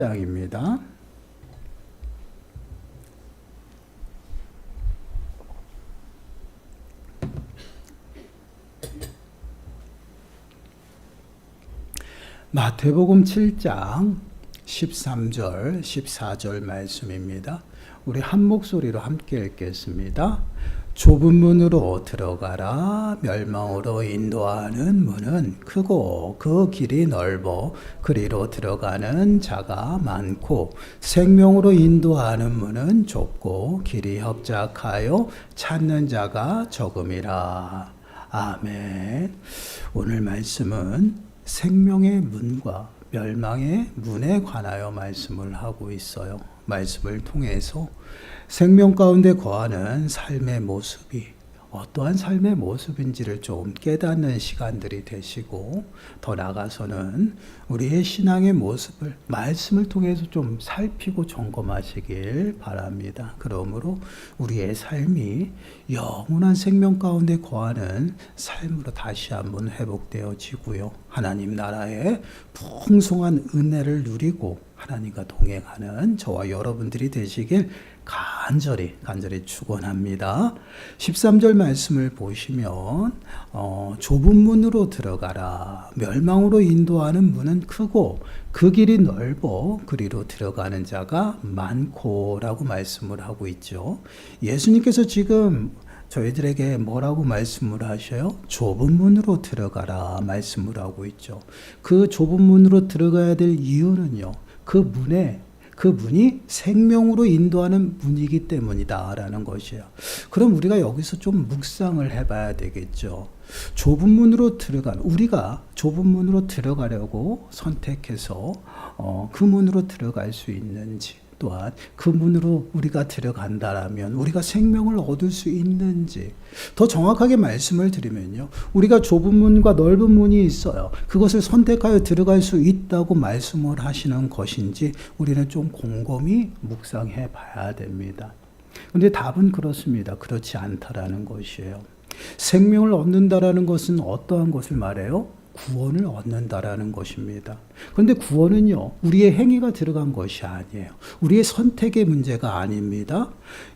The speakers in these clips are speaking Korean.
장입니다. 마태복음 7장 13절, 14절 말씀입니다. 우리 한 목소리로 함께 읽겠습니다. 좁은 문으로 들어가라. 멸망으로 인도하는 문은 크고 그 길이 넓어 그리로 들어가는 자가 많고 생명으로 인도하는 문은 좁고 길이 협착하여 찾는 자가 적음이라. 아멘. 오늘 말씀은 생명의 문과 멸망의 문에 관하여 말씀을 하고 있어요. 말씀을 통해서 생명 가운데 거하는 삶의 모습이 어떠한 삶의 모습인지를 좀 깨닫는 시간들이 되시고, 더 나아가서는 우리의 신앙의 모습을 말씀을 통해서 좀 살피고 점검하시길 바랍니다. 그러므로 우리의 삶이 영원한 생명 가운데 거하는 삶으로 다시 한번 회복되어지고요. 하나님 나라의 풍성한 은혜를 누리고 하나님과 동행하는 저와 여러분들이 되시길 간절히 축원합니다. 13절 말씀을 보시면 좁은 문으로 들어가라. 멸망으로 인도하는 문은 크고 그 길이 넓어 그리로 들어가는 자가 많고 라고 말씀을 하고 있죠. 예수님께서 지금 저희들에게 뭐라고 말씀을 하셔요? 좁은 문으로 들어가라 말씀을 하고 있죠. 그 좁은 문으로 들어가야 될 이유는요, 그 문이 생명으로 인도하는 문이기 때문이다라는 것이에요. 그럼 우리가 여기서 좀 묵상을 해봐야 되겠죠. 우리가 좁은 문으로 들어가려고 선택해서 그 문으로 들어갈 수 있는지, 또한 그 문으로 우리가 들어간다라면 우리가 생명을 얻을 수 있는지, 더 정확하게 말씀을 드리면요, 우리가 좁은 문과 넓은 문이 있어요. 그것을 선택하여 들어갈 수 있다고 말씀을 하시는 것인지 우리는 좀 곰곰이 묵상해 봐야 됩니다. 그런데 답은 그렇습니다. 그렇지 않다라는 것이에요. 생명을 얻는다라는 것은 어떠한 것을 말해요? 구원을 얻는다라는 것입니다. 그런데 구원은요, 우리의 행위가 들어간 것이 아니에요. 우리의 선택의 문제가 아닙니다.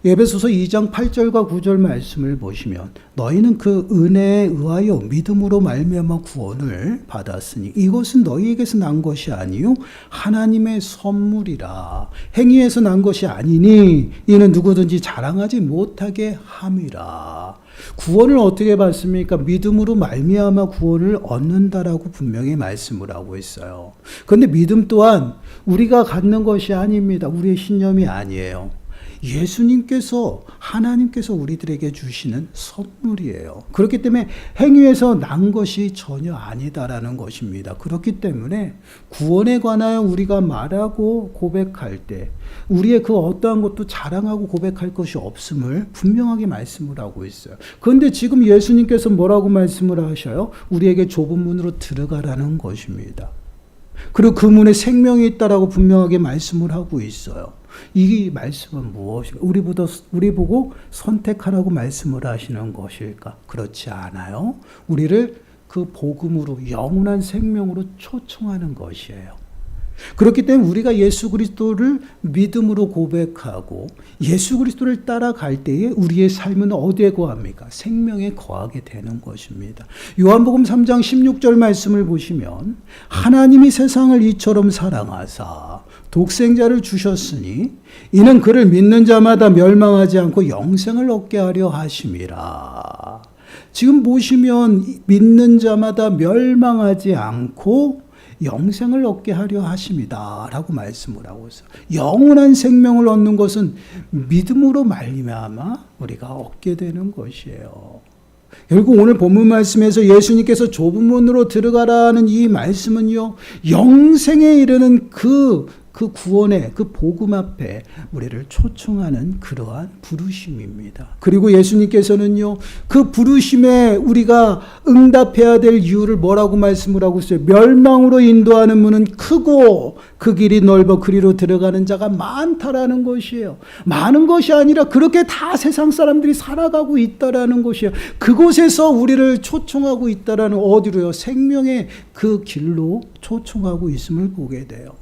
에베소서 2장 8절과 9절 말씀을 보시면 너희는 그 은혜에 의하여 믿음으로 말미암아 구원을 받았으니 이것은 너희에게서 난 것이 아니요 하나님의 선물이라. 행위에서 난 것이 아니니 이는 누구든지 자랑하지 못하게 함이라. 구원을 어떻게 받습니까? 믿음으로 말미암아 구원을 얻는다라고 분명히 말씀을 하고 있어요. 그런데 믿음 또한 우리가 갖는 것이 아닙니다. 우리의 신념이 아니에요. 예수님께서, 하나님께서 우리들에게 주시는 선물이에요. 그렇기 때문에 행위에서 난 것이 전혀 아니다라는 것입니다. 그렇기 때문에 구원에 관하여 우리가 말하고 고백할 때 우리의 그 어떠한 것도 자랑하고 고백할 것이 없음을 분명하게 말씀을 하고 있어요. 그런데 지금 예수님께서 뭐라고 말씀을 하셔요? 우리에게 좁은 문으로 들어가라는 것입니다. 그리고 그 문에 생명이 있다라고 분명하게 말씀을 하고 있어요. 이 말씀은 무엇일까? 우리 보고 선택하라고 말씀을 하시는 것일까? 그렇지 않아요. 우리를 그 복음으로, 영원한 생명으로 초청하는 것이에요. 그렇기 때문에 우리가 예수 그리스도를 믿음으로 고백하고 예수 그리스도를 따라갈 때에 우리의 삶은 어디에 거합니까? 생명에 거하게 되는 것입니다. 요한복음 3장 16절 말씀을 보시면 하나님이 세상을 이처럼 사랑하사 독생자를 주셨으니 이는 그를 믿는 자마다 멸망하지 않고 영생을 얻게 하려 하심이라. 지금 보시면 믿는 자마다 멸망하지 않고 영생을 얻게 하려 하심이다 라고 말씀을 하고 있어요. 영원한 생명을 얻는 것은 믿음으로 말미암아 우리가 얻게 되는 것이에요. 결국 오늘 본문 말씀에서 예수님께서 좁은 문으로 들어가라는 이 말씀은요, 영생에 이르는 그 구원의 그 복음 앞에 우리를 초청하는 그러한 부르심입니다. 그리고 예수님께서는요, 그 부르심에 우리가 응답해야 될 이유를 뭐라고 말씀을 하고 있어요? 멸망으로 인도하는 문은 크고 그 길이 넓어 그리로 들어가는 자가 많다라는 것이에요. 많은 것이 아니라 그렇게 다 세상 사람들이 살아가고 있다라는 것이에요. 그곳에서 우리를 초청하고 있다라는, 어디로요? 생명의 그 길로 초청하고 있음을 보게 돼요.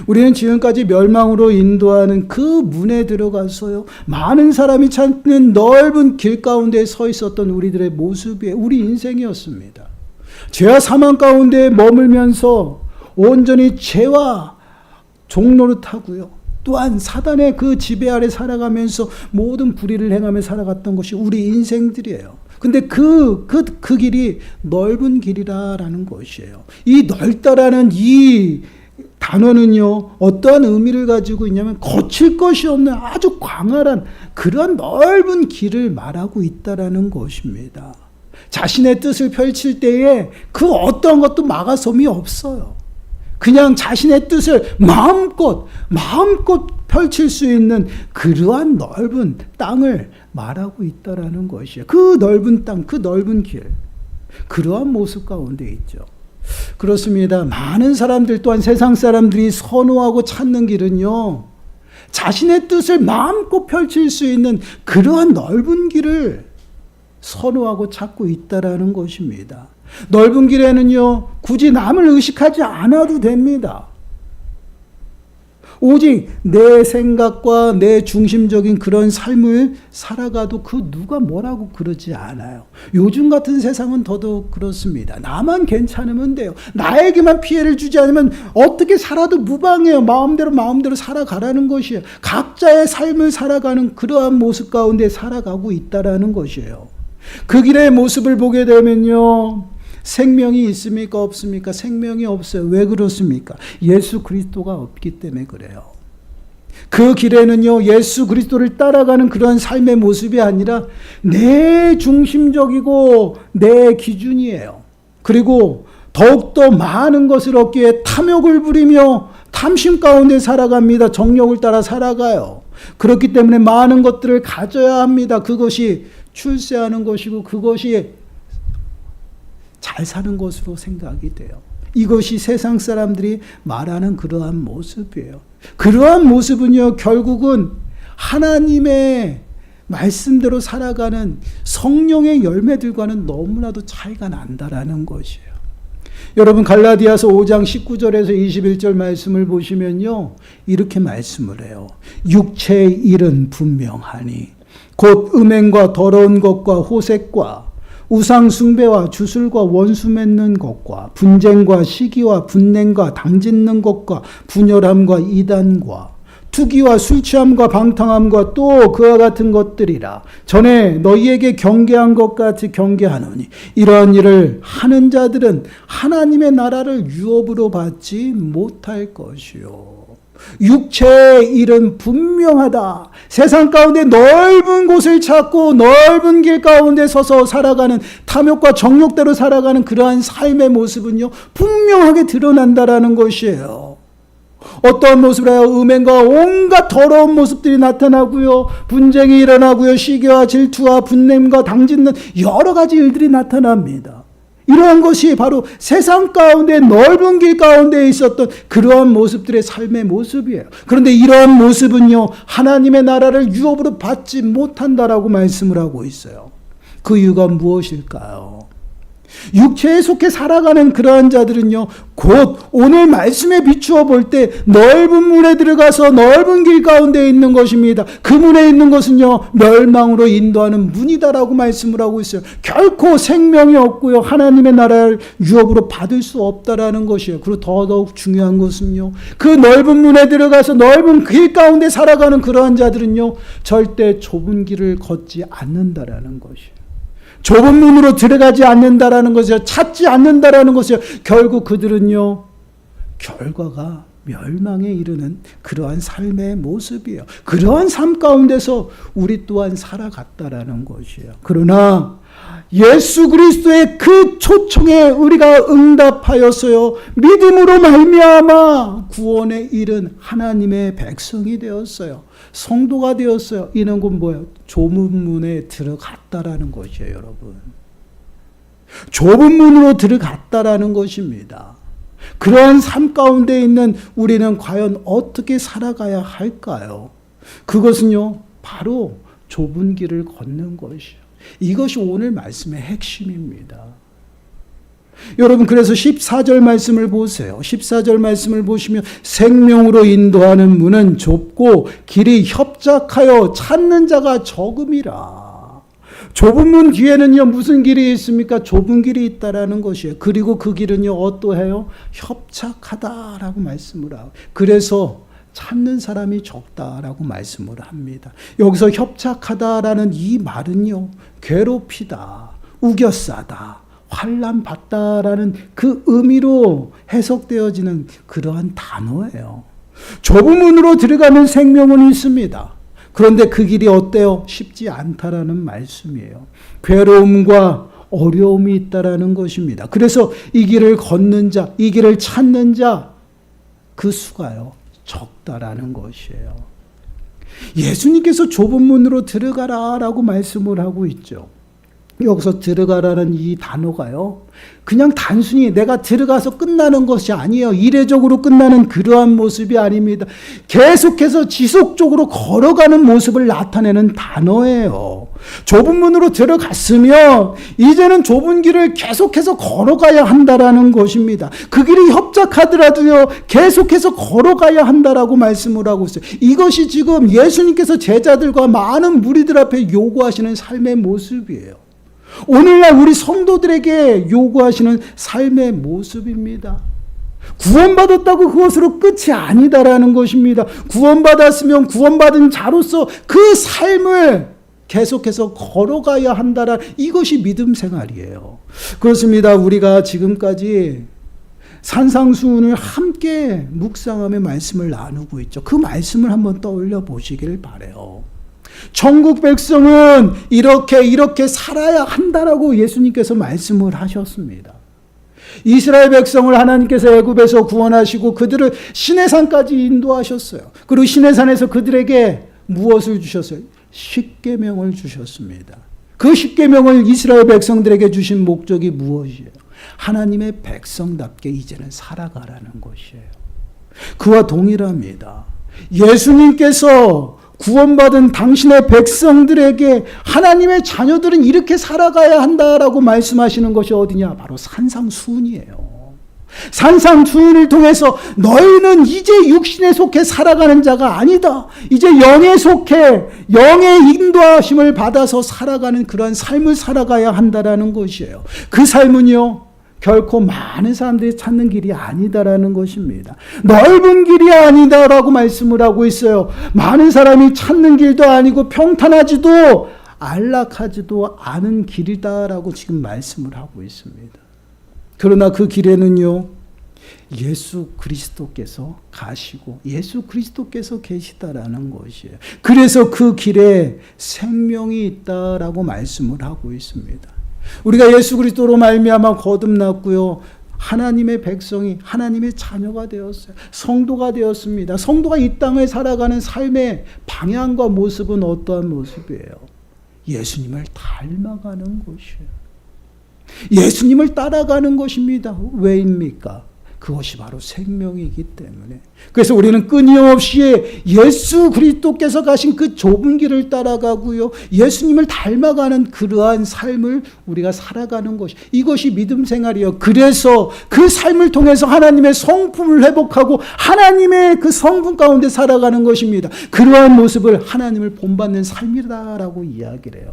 우리는 지금까지 멸망으로 인도하는 그 문에 들어가서요, 많은 사람이 찾는 넓은 길 가운데 서 있었던 우리들의 모습이 우리 인생이었습니다. 죄와 사망 가운데 머물면서 온전히 죄와 종노릇하고요, 또한 사단의 그 지배 아래 살아가면서 모든 불의를 행하며 살아갔던 것이 우리 인생들이에요. 근데 그 길이 넓은 길이라는 것이에요. 이 넓다라는 이 단어는요, 어떠한 의미를 가지고 있냐면 거칠 것이 없는 아주 광활한 그런 넓은 길을 말하고 있다라는 것입니다. 자신의 뜻을 펼칠 때에 그 어떤 것도 막아섬이 없어요. 그냥 자신의 뜻을 마음껏 펼칠 수 있는 그러한 넓은 땅을 말하고 있다라는 것이에요. 그 넓은 땅, 그 넓은 길, 그러한 모습 가운데 있죠. 그렇습니다. 많은 사람들 또한 세상 사람들이 선호하고 찾는 길은요, 자신의 뜻을 마음껏 펼칠 수 있는 그러한 넓은 길을 선호하고 찾고 있다라는 것입니다. 넓은 길에는요, 굳이 남을 의식하지 않아도 됩니다. 오직 내 생각과 내 중심적인 그런 삶을 살아가도 그 누가 뭐라고 그러지 않아요. 요즘 같은 세상은 더더욱 그렇습니다. 나만 괜찮으면 돼요. 나에게만 피해를 주지 않으면 어떻게 살아도 무방해요. 마음대로 살아가라는 것이에요. 각자의 삶을 살아가는 그러한 모습 가운데 살아가고 있다라는 것이에요. 그 길의 모습을 보게 되면요, 생명이 있습니까? 없습니까? 생명이 없어요. 왜 그렇습니까? 예수 그리스도가 없기 때문에 그래요. 그 길에는요, 예수 그리스도를 따라가는 그런 삶의 모습이 아니라 내 중심적이고 내 기준이에요. 그리고 더욱더 많은 것을 얻기 위해 탐욕을 부리며 탐심 가운데 살아갑니다. 정욕을 따라 살아가요. 그렇기 때문에 많은 것들을 가져야 합니다. 그것이 출세하는 것이고 그것이 잘 사는 것으로 생각이 돼요. 이것이 세상 사람들이 말하는 그러한 모습이에요. 그러한 모습은요, 결국은 하나님의 말씀대로 살아가는 성령의 열매들과는 너무나도 차이가 난다라는 것이에요. 여러분, 갈라디아서 5장 19절에서 21절 말씀을 보시면요, 이렇게 말씀을 해요. 육체의 일은 분명하니 곧 음행과 더러운 것과 호색과 우상 숭배와 주술과 원수 맺는 것과 분쟁과 시기와 분냉과 당짓는 것과 분열함과 이단과 투기와 술 취함과 방탕함과 또 그와 같은 것들이라. 전에 너희에게 경계한 것 같이 경계하노니 이러한 일을 하는 자들은 하나님의 나라를 유업으로 받지 못할 것이요. 육체의 일은 분명하다. 세상 가운데 넓은 곳을 찾고 넓은 길 가운데 서서 살아가는, 탐욕과 정욕대로 살아가는 그러한 삶의 모습은요, 분명하게 드러난다라는 것이에요. 어떤 모습을 해요? 음행과 온갖 더러운 모습들이 나타나고요, 분쟁이 일어나고요, 시기와 질투와 분냄과 당짓는 여러 가지 일들이 나타납니다. 이러한 것이 바로 세상 가운데 넓은 길 가운데 있었던 그러한 모습들의 삶의 모습이에요. 그런데 이러한 모습은요, 하나님의 나라를 유업으로 받지 못한다라고 말씀을 하고 있어요. 그 이유가 무엇일까요? 육체에 속해 살아가는 그러한 자들은요, 곧 오늘 말씀에 비추어 볼 때 넓은 문에 들어가서 넓은 길 가운데 있는 것입니다. 그 문에 있는 것은요, 멸망으로 인도하는 문이다라고 말씀을 하고 있어요. 결코 생명이 없고요, 하나님의 나라를 유업으로 받을 수 없다라는 것이에요. 그리고 더더욱 중요한 것은요, 그 넓은 문에 들어가서 넓은 길 가운데 살아가는 그러한 자들은요, 절대 좁은 길을 걷지 않는다라는 것이에요. 좁은 문으로 들어가지 않는다라는 것이요, 찾지 않는다라는 것이요, 결국 그들은요, 결과가 멸망에 이르는 그러한 삶의 모습이에요. 그러한 삶 가운데서 우리 또한 살아갔다라는 것이에요. 그러나 예수 그리스도의 그 초청에 우리가 응답하여서요, 믿음으로 말미암아 구원에 이른 하나님의 백성이 되었어요. 성도가 되었어요. 이는 곧 뭐예요? 좁은 문에 들어갔다라는 것이에요, 여러분. 좁은 문으로 들어갔다라는 것입니다. 그러한 삶 가운데 있는 우리는 과연 어떻게 살아가야 할까요? 그것은요, 바로 좁은 길을 걷는 것이요. 이것이 오늘 말씀의 핵심입니다. 여러분 그래서 14절 말씀을 보세요. 14절 말씀을 보시면 생명으로 인도하는 문은 좁고 길이 협착하여 찾는 자가 적음이라. 좁은 문 뒤에는요 무슨 길이 있습니까? 좁은 길이 있다라는 것이에요. 그리고 그 길은요 어떠해요? 협착하다라고 말씀을 하고, 그래서 찾는 사람이 적다라고 말씀을 합니다. 여기서 협착하다라는 이 말은요 괴롭히다, 우겨싸다, 환난받다라는 그 의미로 해석되어지는 그러한 단어예요. 좁은 문으로 들어가는 생명은 있습니다. 그런데 그 길이 어때요? 쉽지 않다라는 말씀이에요. 괴로움과 어려움이 있다라는 것입니다. 그래서 이 길을 걷는 자, 이 길을 찾는 자, 그 수가요 적다라는 것이에요. 예수님께서 좁은 문으로 들어가라라고 말씀을 하고 있죠. 여기서 들어가라는 이 단어가요 그냥 단순히 내가 들어가서 끝나는 것이 아니에요. 이례적으로 끝나는 그러한 모습이 아닙니다. 계속해서 지속적으로 걸어가는 모습을 나타내는 단어예요. 좁은 문으로 들어갔으면 이제는 좁은 길을 계속해서 걸어가야 한다라는 것입니다. 그 길이 협착하더라도요 계속해서 걸어가야 한다라고 말씀을 하고 있어요. 이것이 지금 예수님께서 제자들과 많은 무리들 앞에 요구하시는 삶의 모습이에요. 오늘날 우리 성도들에게 요구하시는 삶의 모습입니다. 구원받았다고 그것으로 끝이 아니다라는 것입니다. 구원받았으면 구원받은 자로서 그 삶을 계속해서 걸어가야 한다라, 이것이 믿음 생활이에요. 그렇습니다. 우리가 지금까지 산상수훈을 함께 묵상하며 말씀을 나누고 있죠. 그 말씀을 한번 떠올려 보시길 바라요. 천국 백성은 이렇게 살아야 한다라고 예수님께서 말씀을 하셨습니다. 이스라엘 백성을 하나님께서 애굽에서 구원하시고 그들을 시내산까지 인도하셨어요. 그리고 시내산에서 그들에게 무엇을 주셨어요? 십계명을 주셨습니다. 그 십계명을 이스라엘 백성들에게 주신 목적이 무엇이에요? 하나님의 백성답게 이제는 살아가라는 것이에요. 그와 동일합니다. 예수님께서 구원받은 당신의 백성들에게 하나님의 자녀들은 이렇게 살아가야 한다라고 말씀하시는 것이 어디냐? 바로 산상수훈이에요. 산상수훈을 통해서 너희는 이제 육신에 속해 살아가는 자가 아니다. 이제 영에 속해 영의 인도하심을 받아서 살아가는 그러한 삶을 살아가야 한다라는 것이에요. 그 삶은요 결코 많은 사람들이 찾는 길이 아니다라는 것입니다. 넓은 길이 아니다라고 말씀을 하고 있어요. 많은 사람이 찾는 길도 아니고 평탄하지도 안락하지도 않은 길이다라고 지금 말씀을 하고 있습니다. 그러나 그 길에는요 예수 그리스도께서 가시고 예수 그리스도께서 계시다라는 것이에요. 그래서 그 길에 생명이 있다라고 말씀을 하고 있습니다. 우리가 예수 그리스도로 말미암아 거듭났고요. 하나님의 백성이 하나님의 자녀가 되었어요. 성도가 되었습니다. 성도가 이 땅을 살아가는 삶의 방향과 모습은 어떠한 모습이에요? 예수님을 닮아가는 것이에요. 예수님을 따라가는 것입니다. 왜입니까? 그것이 바로 생명이기 때문에. 그래서 우리는 끊임없이 예수 그리스도께서 가신 그 좁은 길을 따라가고요. 예수님을 닮아가는 그러한 삶을 우리가 살아가는 것이, 이것이 믿음 생활이에요. 그래서 그 삶을 통해서 하나님의 성품을 회복하고 하나님의 그 성품 가운데 살아가는 것입니다. 그러한 모습을 하나님을 본받는 삶이다라고 이야기를 해요.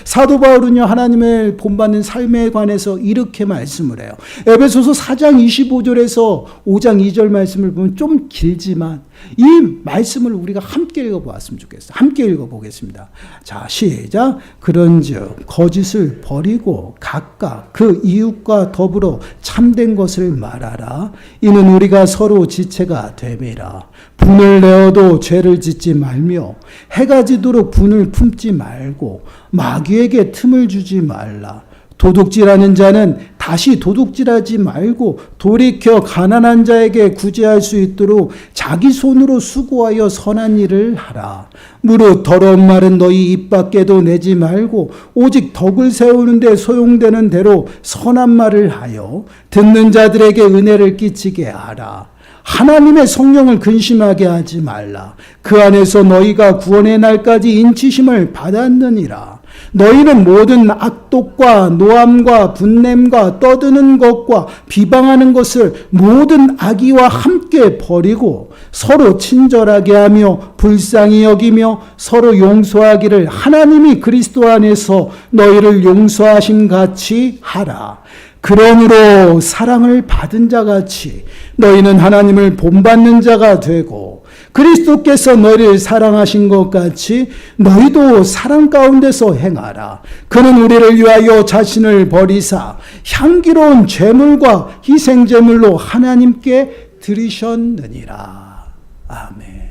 사도 바울은요 하나님을 본받는 삶에 관해서 이렇게 말씀을 해요. 에베소서 4장 25절에서 5장 2절 말씀을 보면 좀 길지만 이 말씀을 우리가 함께 읽어보았으면 좋겠어요. 함께 읽어보겠습니다. 자, 시작. 그런즉 거짓을 버리고 각각 그 이웃과 더불어 참된 것을 말하라. 이는 우리가 서로 지체가 됨이라. 분을 내어도 죄를 짓지 말며 해가 지도록 분을 품지 말고 마귀에게 틈을 주지 말라. 도둑질하는 자는 다시 도둑질하지 말고 돌이켜 가난한 자에게 구제할 수 있도록 자기 손으로 수고하여 선한 일을 하라. 무릇 더러운 말은 너희 입 밖에도 내지 말고 오직 덕을 세우는 데 소용되는 대로 선한 말을 하여 듣는 자들에게 은혜를 끼치게 하라. 하나님의 성령을 근심하게 하지 말라. 그 안에서 너희가 구원의 날까지 인치심을 받았느니라. 너희는 모든 악독과 노함과 분냄과 떠드는 것과 비방하는 것을 모든 악의와 함께 버리고 서로 친절하게 하며 불쌍히 여기며 서로 용서하기를 하나님이 그리스도 안에서 너희를 용서하신 같이 하라. 그러므로 사랑을 받은 자같이 너희는 하나님을 본받는 자가 되고 그리스도께서 너희를 사랑하신 것 같이 너희도 사랑 가운데서 행하라. 그는 우리를 위하여 자신을 버리사 향기로운 제물과 희생제물로 하나님께 드리셨느니라. 아멘.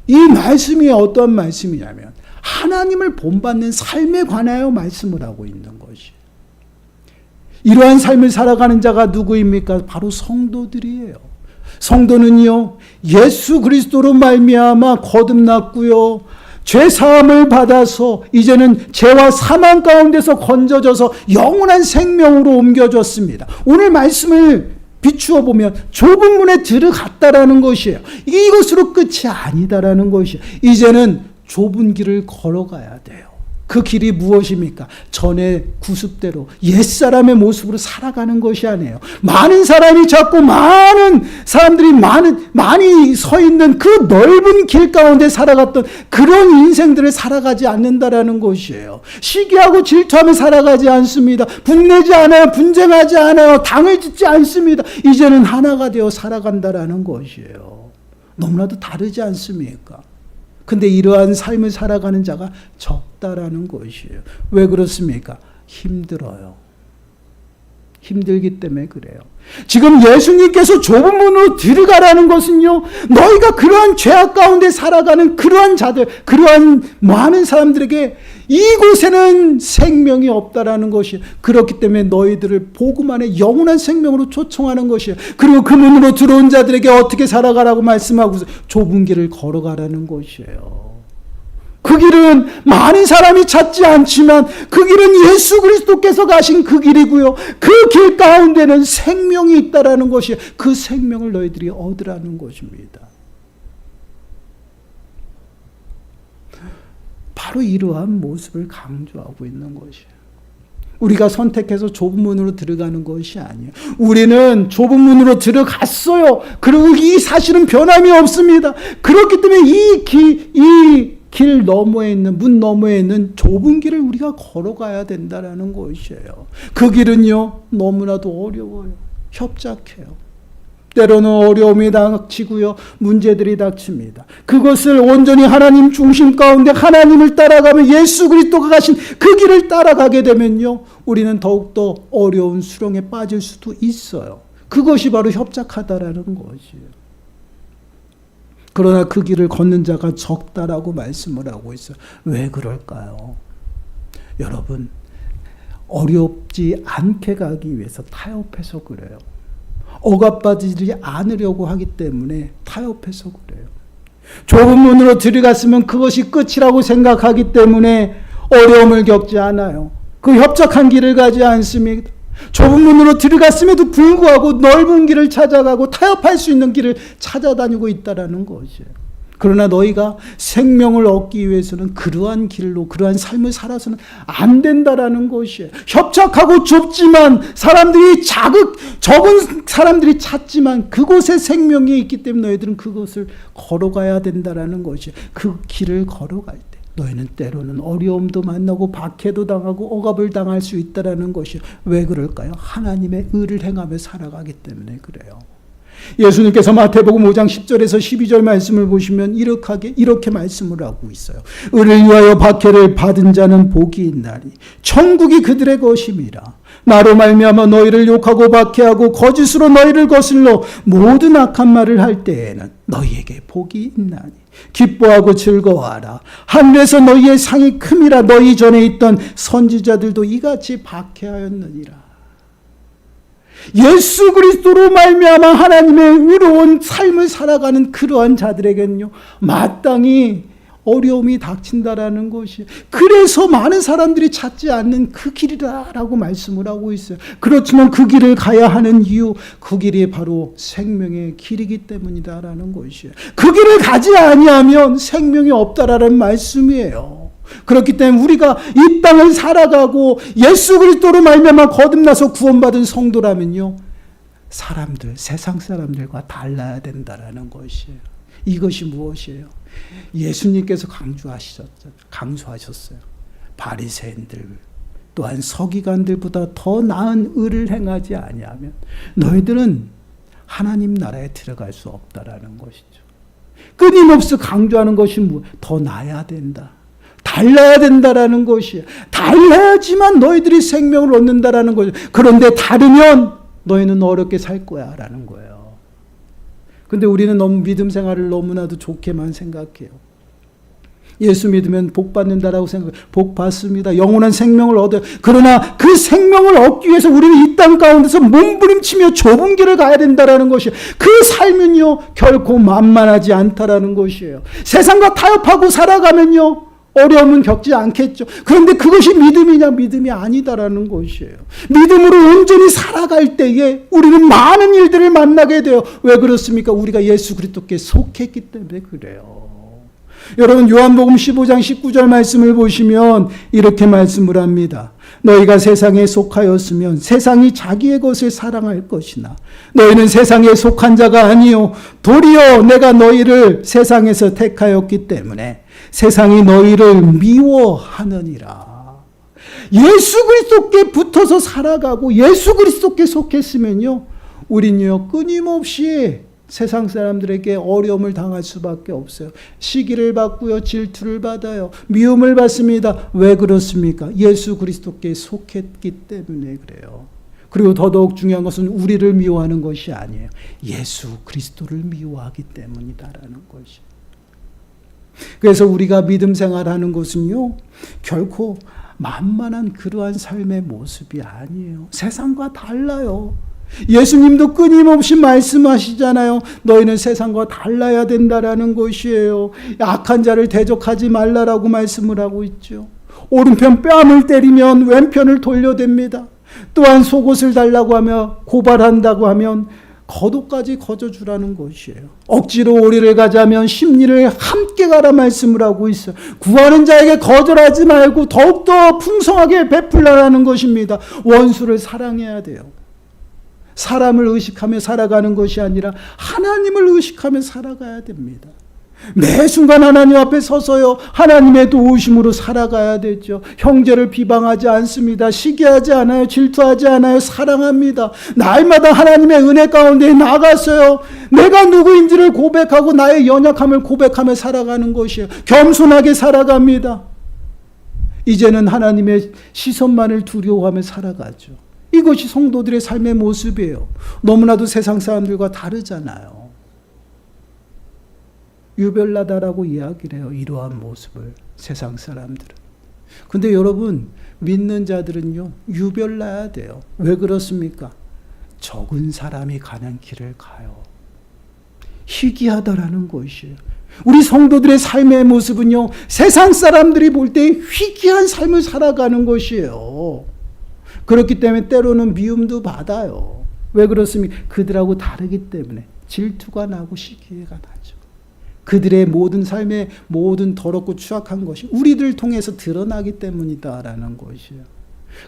이 말씀이 어떤 말씀이냐면 하나님을 본받는 삶에 관하여 말씀을 하고 있는 것이에요. 이러한 삶을 살아가는 자가 누구입니까? 바로 성도들이에요. 성도는요, 예수 그리스도로 말미암아 거듭났고요, 죄 사함을 받아서 이제는 죄와 사망 가운데서 건져져서 영원한 생명으로 옮겨졌습니다. 오늘 말씀을 비추어 보면 좁은 문에 들어갔다라는 것이에요. 이것으로 끝이 아니다라는 것이에요. 이제는 좁은 길을 걸어가야 돼요. 그 길이 무엇입니까? 전의 구습대로 옛사람의 모습으로 살아가는 것이 아니에요. 많은 사람이 자꾸 많은 사람들이 많이 서 있는 그 넓은 길 가운데 살아갔던 그런 인생들을 살아가지 않는다라는 것이에요. 시기하고 질투하며 살아가지 않습니다. 분내지 않아요. 분쟁하지 않아요. 당을 짓지 않습니다. 이제는 하나가 되어 살아간다라는 것이에요. 너무나도 다르지 않습니까? 근데 이러한 삶을 살아가는 자가 적다라는 것이에요. 왜 그렇습니까? 힘들어요. 힘들기 때문에 그래요. 지금 예수님께서 좁은 문으로 들어가라는 것은요, 너희가 그러한 죄악 가운데 살아가는 그러한 자들, 그러한 많은 사람들에게 이곳에는 생명이 없다라는 것이에요. 그렇기 때문에 너희들을 복음 안에 영원한 생명으로 초청하는 것이에요. 그리고 그 문으로 들어온 자들에게 어떻게 살아가라고 말씀하고 좁은 길을 걸어가라는 것이에요. 그 길은 많은 사람이 찾지 않지만 그 길은 예수 그리스도께서 가신 그 길이고요. 그 길 가운데는 생명이 있다라는 것이 그 생명을 너희들이 얻으라는 것입니다. 바로 이러한 모습을 강조하고 있는 것이에요. 우리가 선택해서 좁은 문으로 들어가는 것이 아니에요. 우리는 좁은 문으로 들어갔어요. 그리고 이 사실은 변함이 없습니다. 그렇기 때문에 이 길 너머에 있는, 문 너머에 있는 좁은 길을 우리가 걸어가야 된다는 것이에요. 그 길은요, 너무나도 어려워요. 협착해요. 때로는 어려움이 닥치고요, 문제들이 닥칩니다. 그것을 온전히 하나님 중심 가운데 하나님을 따라가며 예수 그리스도가 가신 그 길을 따라가게 되면요, 우리는 더욱더 어려운 수렁에 빠질 수도 있어요. 그것이 바로 협착하다라는 것이에요. 그러나 그 길을 걷는 자가 적다라고 말씀을 하고 있어요. 왜 그럴까요? 여러분, 어렵지 않게 가기 위해서 타협해서 그래요. 억압받지 않으려고 하기 때문에 타협해서 그래요. 좁은 문으로 들어갔으면 그것이 끝이라고 생각하기 때문에 어려움을 겪지 않아요. 그 협착한 길을 가지 않습니다. 좁은 문으로 들어갔음에도 불구하고 넓은 길을 찾아가고 타협할 수 있는 길을 찾아다니고 있다라는 것이에요. 그러나 너희가 생명을 얻기 위해서는 그러한 길로, 그러한 삶을 살아서는 안 된다라는 것이에요. 협착하고 좁지만 사람들이 적은 사람들이 찾지만 그곳에 생명이 있기 때문에 너희들은 그것을 걸어가야 된다라는 것이에요. 그 길을 걸어갈 때 너희는 때로는 어려움도 만나고 박해도 당하고 억압을 당할 수 있다라는 것이 왜 그럴까요? 하나님의 의를 행하며 살아가기 때문에 그래요. 예수님께서 마태복음 5장 10절에서 12절 말씀을 보시면 이렇게 말씀을 하고 있어요. 의를 위하여 박해를 받은 자는 복이 있나니 천국이 그들의 것임이라. 나로 말미암아 너희를 욕하고 박해하고 거짓으로 너희를 거슬러 모든 악한 말을 할 때에는 너희에게 복이 있나니 기뻐하고 즐거워하라. 하늘에서 너희의 상이 큼이라. 너희 전에 있던 선지자들도 이같이 박해하였느니라. 예수 그리스도로 말미암아 하나님의 의로운 삶을 살아가는 그러한 자들에게는요, 마땅히 어려움이 닥친다라는 것이, 그래서 많은 사람들이 찾지 않는 그 길이다라고 말씀을 하고 있어요. 그렇지만 그 길을 가야 하는 이유, 그 길이 바로 생명의 길이기 때문이다라는 것이에요. 그 길을 가지 아니하면 생명이 없다라는 말씀이에요. 그렇기 때문에 우리가 이 땅을 살아가고 예수 그리스도로 말미암아 거듭나서 구원받은 성도라면요, 사람들, 세상 사람들과 달라야 된다라는 것이에요. 이것이 무엇이에요? 예수님께서 강조하셨어요. 바리새인들 또한 서기관들보다 더 나은 의를 행하지 아니하면 너희들은 하나님 나라에 들어갈 수 없다라는 것이죠. 끊임없이 강조하는 것이 더 나아야 된다, 달라야 된다라는 것이에요. 달라야지만 너희들이 생명을 얻는다라는 거죠. 그런데 다르면 너희는 어렵게 살 거야 라는 거예요. 근데 우리는 너무 믿음 생활을 너무나도 좋게만 생각해요. 예수 믿으면 복 받는다라고 생각해요. 복 받습니다. 영원한 생명을 얻어요. 그러나 그 생명을 얻기 위해서 우리는 이 땅 가운데서 몸부림치며 좁은 길을 가야 된다라는 것이에요. 그 삶은요, 결코 만만하지 않다라는 것이에요. 세상과 타협하고 살아가면요, 어려움은 겪지 않겠죠. 그런데 그것이 믿음이냐? 믿음이 아니다라는 것이에요. 믿음으로 온전히 살아갈 때에 우리는 많은 일들을 만나게 돼요. 왜 그렇습니까? 우리가 예수 그리스도께 속했기 때문에 그래요. 여러분, 요한복음 15장 19절 말씀을 보시면 이렇게 말씀을 합니다. 너희가 세상에 속하였으면 세상이 자기의 것을 사랑할 것이나 너희는 세상에 속한 자가 아니요 도리어 내가 너희를 세상에서 택하였기 때문에 세상이 너희를 미워하느니라. 예수 그리스도께 붙어서 살아가고 예수 그리스도께 속했으면요, 우리는요 끊임없이 세상 사람들에게 어려움을 당할 수밖에 없어요. 시기를 받고요, 질투를 받아요, 미움을 받습니다. 왜 그렇습니까? 예수 그리스도께 속했기 때문에 그래요. 그리고 더더욱 중요한 것은 우리를 미워하는 것이 아니에요. 예수 그리스도를 미워하기 때문이다라는 것이. 그래서 우리가 믿음 생활하는 것은요, 결코 만만한 그러한 삶의 모습이 아니에요. 세상과 달라요. 예수님도 끊임없이 말씀하시잖아요. 너희는 세상과 달라야 된다라는 것이에요. 악한 자를 대적하지 말라라고 말씀을 하고 있죠. 오른편 뺨을 때리면 왼편을 돌려댑니다. 또한 속옷을 달라고 하며 고발한다고 하면 겉옷까지 거저주라는 것이에요. 억지로 오리를 가자면 십리를 함께 가라 말씀을 하고 있어요. 구하는 자에게 거절하지 말고 더욱더 풍성하게 베풀라라는 것입니다. 원수를 사랑해야 돼요. 사람을 의식하며 살아가는 것이 아니라 하나님을 의식하며 살아가야 됩니다. 매 순간 하나님 앞에 서서요, 하나님의 도우심으로 살아가야 되죠. 형제를 비방하지 않습니다. 시기하지 않아요. 질투하지 않아요. 사랑합니다. 날마다 하나님의 은혜 가운데 나가서요, 내가 누구인지를 고백하고 나의 연약함을 고백하며 살아가는 것이에요. 겸손하게 살아갑니다. 이제는 하나님의 시선만을 두려워하며 살아가죠. 이것이 성도들의 삶의 모습이에요. 너무나도 세상 사람들과 다르잖아요. 유별나다라고 이야기를 해요. 이러한 모습을 세상 사람들은. 근데 여러분, 믿는 자들은요, 유별나야 돼요. 왜 그렇습니까? 적은 사람이 가는 길을 가요. 희귀하다라는 것이에요. 우리 성도들의 삶의 모습은요, 세상 사람들이 볼 때 희귀한 삶을 살아가는 것이에요. 그렇기 때문에 때로는 미움도 받아요. 왜 그렇습니까? 그들하고 다르기 때문에 질투가 나고 시기가 나죠. 그들의 모든 삶의 모든 더럽고 추악한 것이 우리들 통해서 드러나기 때문이다라는 것이에요.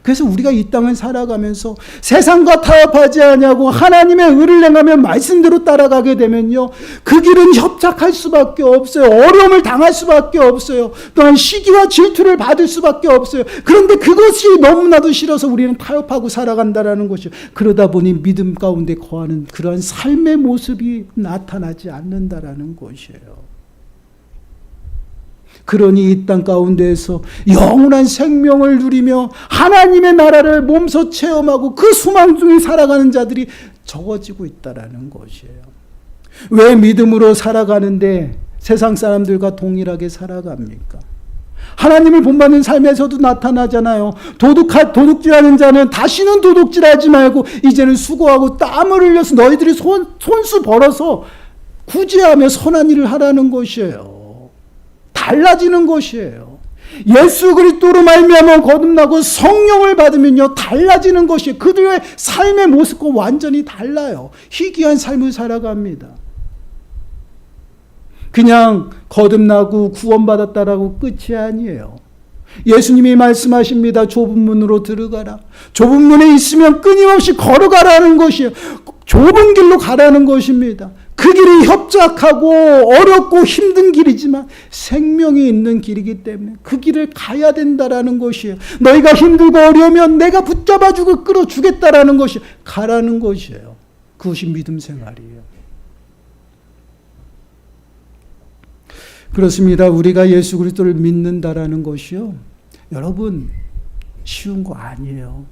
그래서 우리가 이 땅을 살아가면서 세상과 타협하지 않냐고 하나님의 의를 행하며 말씀대로 따라가게 되면요, 그 길은 협착할 수밖에 없어요. 어려움을 당할 수밖에 없어요. 또한 시기와 질투를 받을 수밖에 없어요. 그런데 그것이 너무나도 싫어서 우리는 타협하고 살아간다라는 것이죠. 그러다 보니 믿음 가운데 거하는 그러한 삶의 모습이 나타나지 않는다라는 것이에요. 그러니 이 땅 가운데에서 영원한 생명을 누리며 하나님의 나라를 몸소 체험하고 그 소망 중에 살아가는 자들이 적어지고 있다라는 것이에요. 왜 믿음으로 살아가는데 세상 사람들과 동일하게 살아갑니까? 하나님을 본받는 삶에서도 나타나잖아요. 도둑질하는 자는 다시는 도둑질하지 말고 이제는 수고하고 땀을 흘려서 너희들이 손수 벌어서 구제하며 선한 일을 하라는 것이에요. 달라지는 것이에요. 예수 그리스도로 말미암아 거듭나고 성령을 받으면요, 달라지는 것이에요. 그들의 삶의 모습과 완전히 달라요. 희귀한 삶을 살아갑니다. 그냥 거듭나고 구원받았다라고 끝이 아니에요. 예수님이 말씀하십니다. 좁은 문으로 들어가라. 좁은 문에 있으면 끊임없이 걸어가라는 것이에요. 좁은 길로 가라는 것입니다. 그 길이 협착하고 어렵고 힘든 길이지만 생명이 있는 길이기 때문에 그 길을 가야 된다라는 것이에요. 너희가 힘들고 어려우면 내가 붙잡아주고 끌어주겠다라는 것이 가라는 것이에요. 그것이 믿음 생활이에요. 그렇습니다. 우리가 예수 그리스도를 믿는다라는 것이요, 여러분 쉬운 거 아니에요.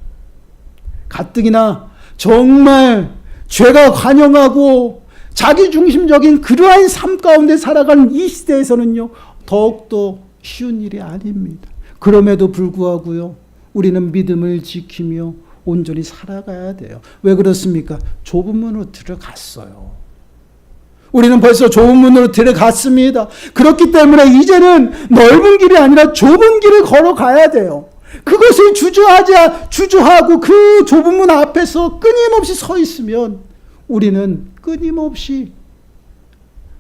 가뜩이나 정말 죄가 관영하고 자기중심적인 그러한 삶 가운데 살아가는 이 시대에서는요, 더욱더 쉬운 일이 아닙니다. 그럼에도 불구하고요, 우리는 믿음을 지키며 온전히 살아가야 돼요. 왜 그렇습니까? 좁은 문으로 들어갔어요. 우리는 벌써 좁은 문으로 들어갔습니다. 그렇기 때문에 이제는 넓은 길이 아니라 좁은 길을 걸어가야 돼요. 그것을 주저하고 그 좁은 문 앞에서 끊임없이 서 있으면 우리는 끊임없이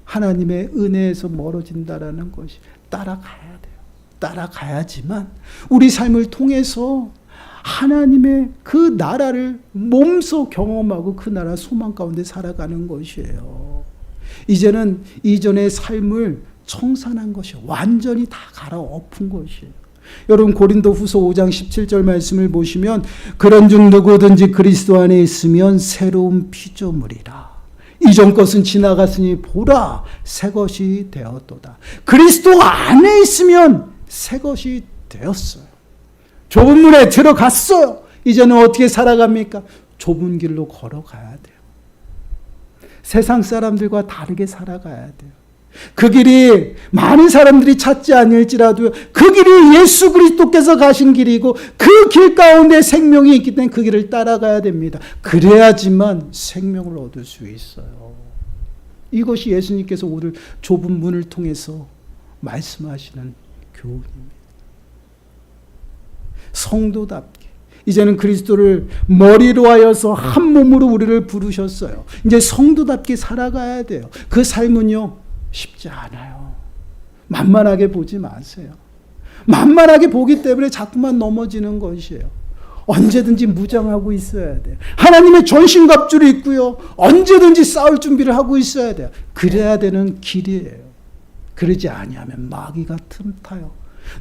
하나님의 은혜에서 멀어진다라는 것이 따라가야 돼요. 따라가야지만 우리 삶을 통해서 하나님의 그 나라를 몸소 경험하고 그 나라 소망 가운데 살아가는 것이에요. 이제는 이전의 삶을 청산한 것이에요. 완전히 다 갈아엎은 것이에요. 여러분 고린도후서 5장 17절 말씀을 보시면 그런즉 누구든지 그리스도 안에 있으면 새로운 피조물이라. 이전 것은 지나갔으니 보라 새 것이 되었도다. 그리스도 안에 있으면 새 것이 되었어요. 좁은 문에 들어갔어요. 이제는 어떻게 살아갑니까? 좁은 길로 걸어가야 돼요. 세상 사람들과 다르게 살아가야 돼요. 그 길이 많은 사람들이 찾지 않을지라도 그 길이 예수 그리스도께서 가신 길이고 그 길 가운데 생명이 있기 때문에 그 길을 따라가야 됩니다. 그래야지만 생명을 얻을 수 있어요. 이것이 예수님께서 오늘 좁은 문을 통해서 말씀하시는 교훈입니다. 성도답게 이제는 그리스도를 머리로 하여서 한 몸으로 우리를 부르셨어요. 이제 성도답게 살아가야 돼요. 그 삶은요 쉽지 않아요. 만만하게 보지 마세요. 만만하게 보기 때문에 자꾸만 넘어지는 것이에요. 언제든지 무장하고 있어야 돼요. 하나님의 전신갑주를 입고요, 언제든지 싸울 준비를 하고 있어야 돼요. 그래야 되는 길이에요. 그러지 아니하면 마귀가 틈타요.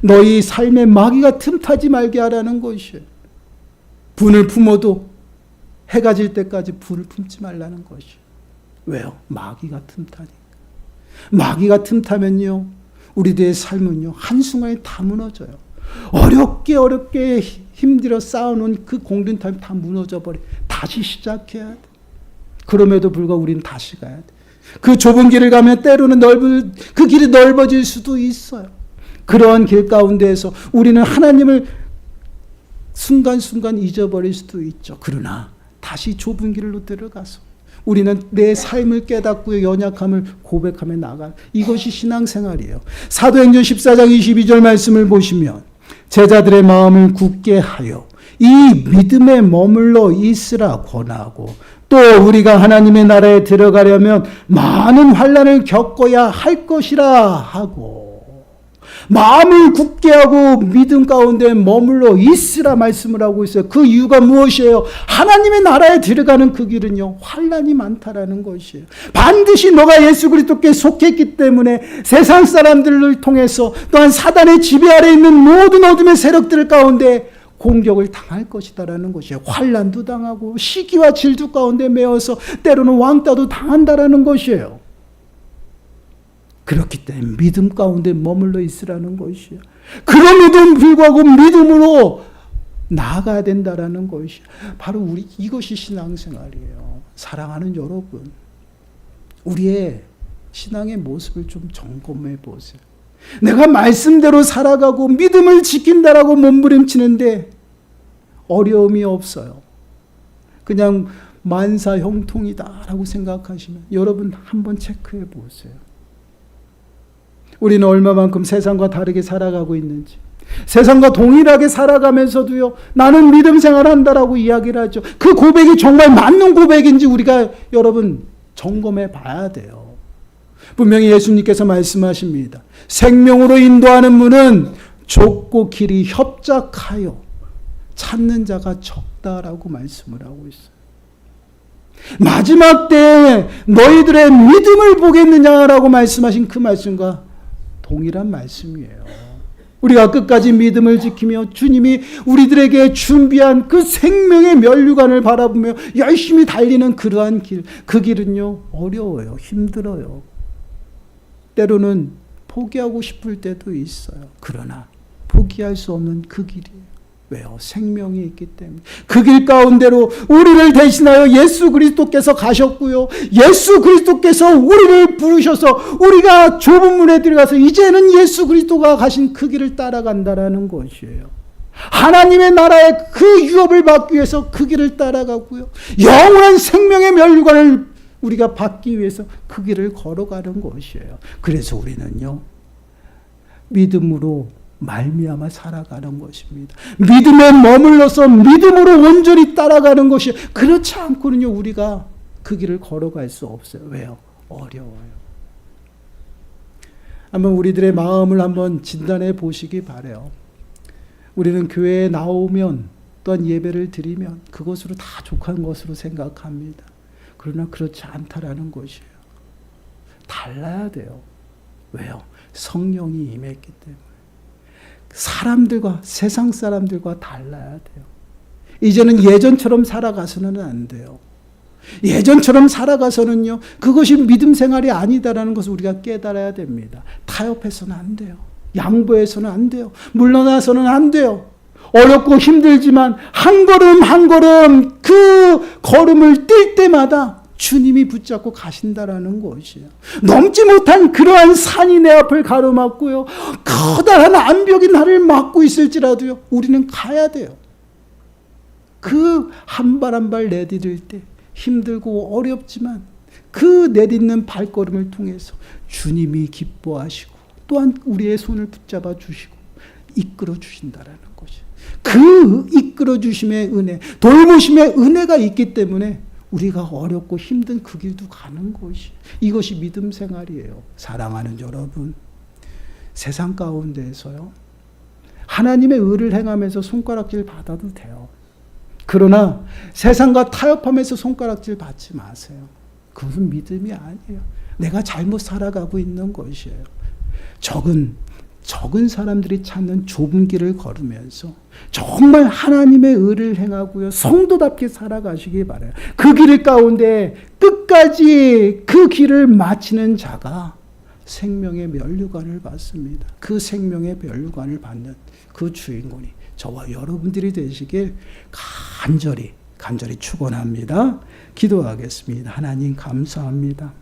너희 삶에 마귀가 틈타지 말게 하라는 것이에요. 분을 품어도 해가 질 때까지 분을 품지 말라는 것이에요. 왜요? 마귀가 틈타니까. 마귀가 틈타면요, 우리들의 삶은요 한순간에 다 무너져요. 어렵게 힘들어 쌓아놓은 그 공든탑이 다 무너져버려. 다시 시작해야 돼. 그럼에도 불구하고 우리는 다시 가야 돼. 그 좁은 길을 가면 때로는 그 길이 넓어질 수도 있어요. 그러한 길 가운데에서 우리는 하나님을 순간순간 잊어버릴 수도 있죠. 그러나 다시 좁은 길로 들어가서 우리는 내 삶을 깨닫고 연약함을 고백하며 나가. 이것이 신앙생활이에요. 사도행전 14장 22절 말씀을 보시면 제자들의 마음을 굳게 하여 이 믿음에 머물러 있으라 권하고 또 우리가 하나님의 나라에 들어가려면 많은 환난을 겪어야 할 것이라 하고 마음을 굳게 하고 믿음 가운데 머물러 있으라 말씀을 하고 있어요. 그 이유가 무엇이에요? 하나님의 나라에 들어가는 그 길은요 환난이 많다라는 것이에요. 반드시 너가 예수 그리스도께 속했기 때문에 세상 사람들을 통해서 또한 사단의 지배 아래 있는 모든 어둠의 세력들 가운데 공격을 당할 것이다라는 것이에요. 환난도 당하고 시기와 질투 가운데 매어서 때로는 왕따도 당한다라는 것이에요. 그렇기 때문에 믿음 가운데 머물러 있으라는 것이에요. 그럼에도 불구하고 믿음으로 나아가야 된다라는 것이 바로 이것이 신앙생활이에요. 사랑하는 여러분, 우리의 신앙의 모습을 좀 점검해 보세요. 내가 말씀대로 살아가고 믿음을 지킨다라고 몸부림치는데 어려움이 없어요. 그냥 만사형통이다라고 생각하시면 여러분 한번 체크해 보세요. 우리는 얼마만큼 세상과 다르게 살아가고 있는지, 세상과 동일하게 살아가면서도요 나는 믿음 생활한다라고 이야기를 하죠. 그 고백이 정말 맞는 고백인지 우리가 여러분 점검해 봐야 돼요. 분명히 예수님께서 말씀하십니다. 생명으로 인도하는 문은 좁고 길이 협착하여 찾는 자가 적다라고 말씀을 하고 있어요. 마지막 때 너희들의 믿음을 보겠느냐라고 말씀하신 그 말씀과 동일한 말씀이에요. 우리가 끝까지 믿음을 지키며 주님이 우리들에게 준비한 그 생명의 면류관을 바라보며 열심히 달리는 그러한 길, 그 길은요, 어려워요. 힘들어요. 때로는 포기하고 싶을 때도 있어요. 그러나 포기할 수 없는 그 길이에요. 왜요? 생명이 있기 때문에. 그 길 가운데로 우리를 대신하여 예수 그리스도께서 가셨고요. 예수 그리스도께서 우리를 부르셔서 우리가 좁은 문에 들어가서 이제는 예수 그리스도가 가신 그 길을 따라간다라는 것이에요. 하나님의 나라의 그 유업을 받기 위해서 그 길을 따라가고요. 영원한 생명의 면류관을 우리가 받기 위해서 그 길을 걸어가는 것이에요. 그래서 우리는요, 믿음으로 말미암아 살아가는 것입니다. 믿음에 머물러서 믿음으로 온전히 따라가는 것이, 그렇지 않고는요 우리가 그 길을 걸어갈 수 없어요. 왜요? 어려워요. 한번 우리들의 마음을 한번 진단해 보시기 바라요. 우리는 교회에 나오면 또한 예배를 드리면 그것으로 다 족한 것으로 생각합니다. 그러나 그렇지 않다라는 것이에요. 달라야 돼요. 왜요? 성령이 임했기 때문에. 사람들과, 세상 사람들과 달라야 돼요. 이제는 예전처럼 살아가서는 안 돼요. 예전처럼 살아가서는요, 그것이 믿음 생활이 아니다라는 것을 우리가 깨달아야 됩니다. 타협해서는 안 돼요. 양보해서는 안 돼요. 물러나서는 안 돼요. 어렵고 힘들지만 한 걸음 한 걸음 그 걸음을 뛸 때마다 주님이 붙잡고 가신다라는 것이에요. 넘지 못한 그러한 산이 내 앞을 가로막고요, 커다란 암벽이 나를 막고 있을지라도요, 우리는 가야 돼요. 그 한 발 한 발 내디딜 때 힘들고 어렵지만 그 내딛는 발걸음을 통해서 주님이 기뻐하시고 또한 우리의 손을 붙잡아 주시고 이끌어 주신다라는 것이에요. 그 이끌어 주심의 은혜, 돌보심의 은혜가 있기 때문에 우리가 어렵고 힘든 그 길도 가는 것이, 이것이 믿음 생활이에요. 사랑하는 여러분, 세상 가운데에서요, 하나님의 의를 행하면서 손가락질 받아도 돼요. 그러나 세상과 타협하면서 손가락질 받지 마세요. 그것은 믿음이 아니에요. 내가 잘못 살아가고 있는 것이에요. 적은 사람들이 찾는 좁은 길을 걸으면서 정말 하나님의 의를 행하고요, 성도답게 살아가시기 바라요. 그 길 가운데 끝까지 그 길을 마치는 자가 생명의 면류관을 받습니다. 그 생명의 면류관을 받는 그 주인공이 저와 여러분들이 되시길 간절히 축원합니다. 기도하겠습니다. 하나님 감사합니다.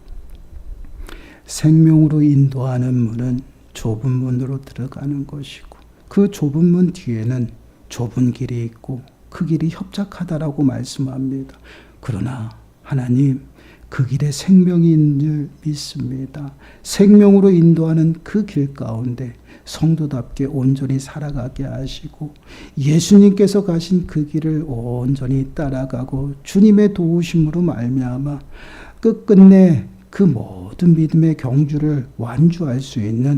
생명으로 인도하는 문은 좁은 문으로 들어가는 것이고, 그 좁은 문 뒤에는 좁은 길이 있고 그 길이 협착하다라고 말씀합니다. 그러나 하나님, 그 길에 생명이 있는 줄 믿습니다. 생명으로 인도하는 그 길 가운데 성도답게 온전히 살아가게 하시고 예수님께서 가신 그 길을 온전히 따라가고 주님의 도우심으로 말미암아 끝끝내 그 모든 믿음의 경주를 완주할 수 있는